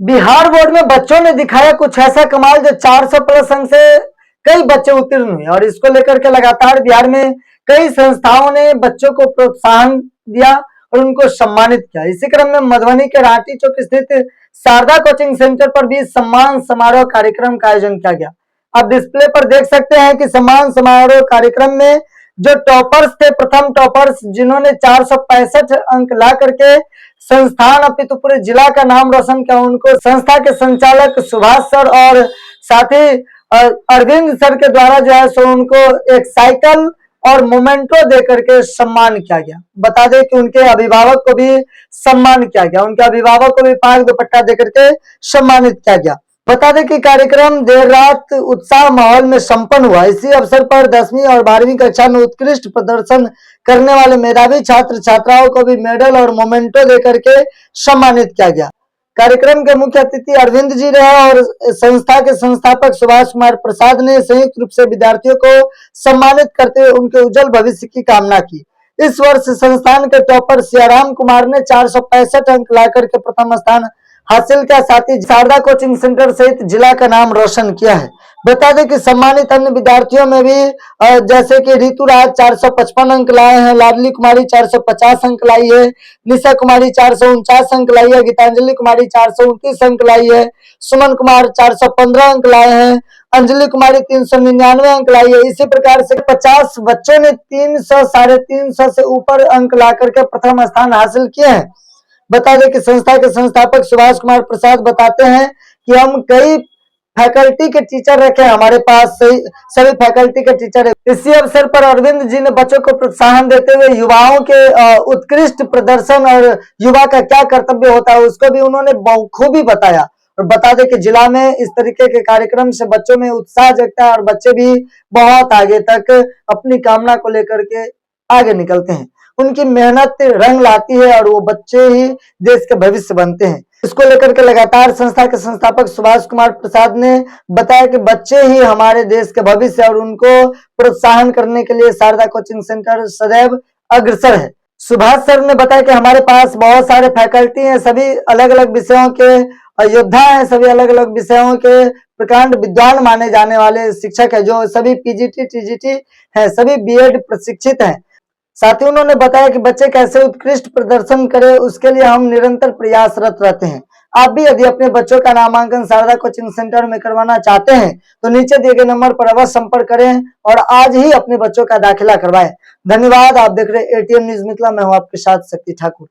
Bihar board में बच्चों ने दिखाया कुछ ऐसा कमाल जो 400 प्लस अंक से कई बच्चे उत्तीर्ण हुए और इसको लेकर के लगातार बिहार में कई संस्थाओं ने बच्चों को प्रोत्साहन दिया और उनको सम्मानित किया। इसी क्रम में मधुबनी के रांटी चौक स्थित शारदा कोचिंग सेंटर पर भी सम्मान समारोह कार्यक्रम का आयोजन किया गया। आप डिस्प्ले पर देख सकते हैं कि सम्मान समारोह कार्यक्रम में जो टॉपर्स थे, प्रथम टॉपर्स जिन्होंने 465 अंक ला करके संस्थान अपितु पूरे जिला का नाम रोशन किया, उनको संस्था के संचालक सुभाष सर और साथ ही अरविंद सर के द्वारा जो है सो उनको एक साइकिल और मोमेंटो दे करके सम्मान किया गया। बता दें कि उनके अभिभावक को भी सम्मान किया गया, उनके अभिभावक को भी पाग दुपट्टा दे करके सम्मानित किया गया। बता दें कि कार्यक्रम देर रात उत्साह माहौल में संपन्न हुआ। इसी अवसर पर 10वीं और 12वीं कक्षा में उत्कृष्ट प्रदर्शन करने वाले मेधावी छात्र छात्राओं को भी मेडल और मोमेंटो देकर के सम्मानित किया गया। कार्यक्रम के मुख्य अतिथि अरविंद जी रहे और संस्था के संस्थापक सुभाष कुमार प्रसाद ने संयुक्त रूप से विद्यार्थियों को सम्मानित करते हुए उनके उज्जवल भविष्य की कामना की। इस वर्ष संस्थान के टॉपर सियाराम कुमार ने 465 अंक लाकर के प्रथम स्थान हासिल किया, साथ ही शारदा कोचिंग सेंटर सहित जिला का नाम रोशन किया है। बता दें कि सम्मानित अन्य विद्यार्थियों में भी जैसे कि ऋतु राज 455 अंक लाए हैं, लाडली कुमारी 450 अंक लाई है, निशा कुमारी 449 अंक लाई है, गीतांजलि कुमारी 429 अंक लाई है, सुमन कुमार 415 अंक लाए हैं, अंजलि कुमारी 399 अंक लाई है। इसी प्रकार से 50 बच्चों ने 300 350 से ऊपर अंक ला करके प्रथम स्थान हासिल किए हैं। बता दें कि संस्था के संस्थापक सुभाष कुमार प्रसाद बताते हैं कि हम कई फैकल्टी के टीचर रखे हमारे पास, सभी फैकल्टी के टीचर है। इसी अवसर पर अरविंद जी ने बच्चों को प्रोत्साहन देते हुए युवाओं के उत्कृष्ट प्रदर्शन और युवा का क्या कर्तव्य होता है उसको भी उन्होंने बखूबी बताया। और बता दें कि जिला में इस तरीके के कार्यक्रम से बच्चों में उत्साह जगता है और बच्चे भी बहुत आगे तक अपनी कामना को लेकर के आगे निकलते हैं। उनकी मेहनत रंग लाती है और वो बच्चे ही देश के भविष्य बनते हैं। इसको लेकर के लगातार संस्था के संस्थापक सुभाष कुमार प्रसाद ने बताया कि बच्चे ही हमारे देश के भविष्य और उनको प्रोत्साहन करने के लिए शारदा कोचिंग सेंटर सदैव अग्रसर है। सुभाष सर ने बताया कि हमारे पास बहुत सारे फैकल्टी हैं, सभी अलग अलग विषयों के योद्धा हैं, सभी अलग अलग विषयों के प्रकांड विद्वान माने जाने वाले शिक्षक है, जो सभी पीजीटी टीजीटी है, सभी बीएड प्रशिक्षित हैं। साथ ही उन्होंने बताया कि बच्चे कैसे उत्कृष्ट प्रदर्शन करें उसके लिए हम निरंतर प्रयासरत रहते हैं। आप भी यदि अपने बच्चों का नामांकन शारदा कोचिंग सेंटर में करवाना चाहते हैं तो नीचे दिए गए नंबर पर अवश्य संपर्क करें और आज ही अपने बच्चों का दाखिला करवाएं। धन्यवाद। आप देख रहे हैं एटीएम न्यूज मिथिला, मैं हूं आपके साथ शक्ति ठाकुर।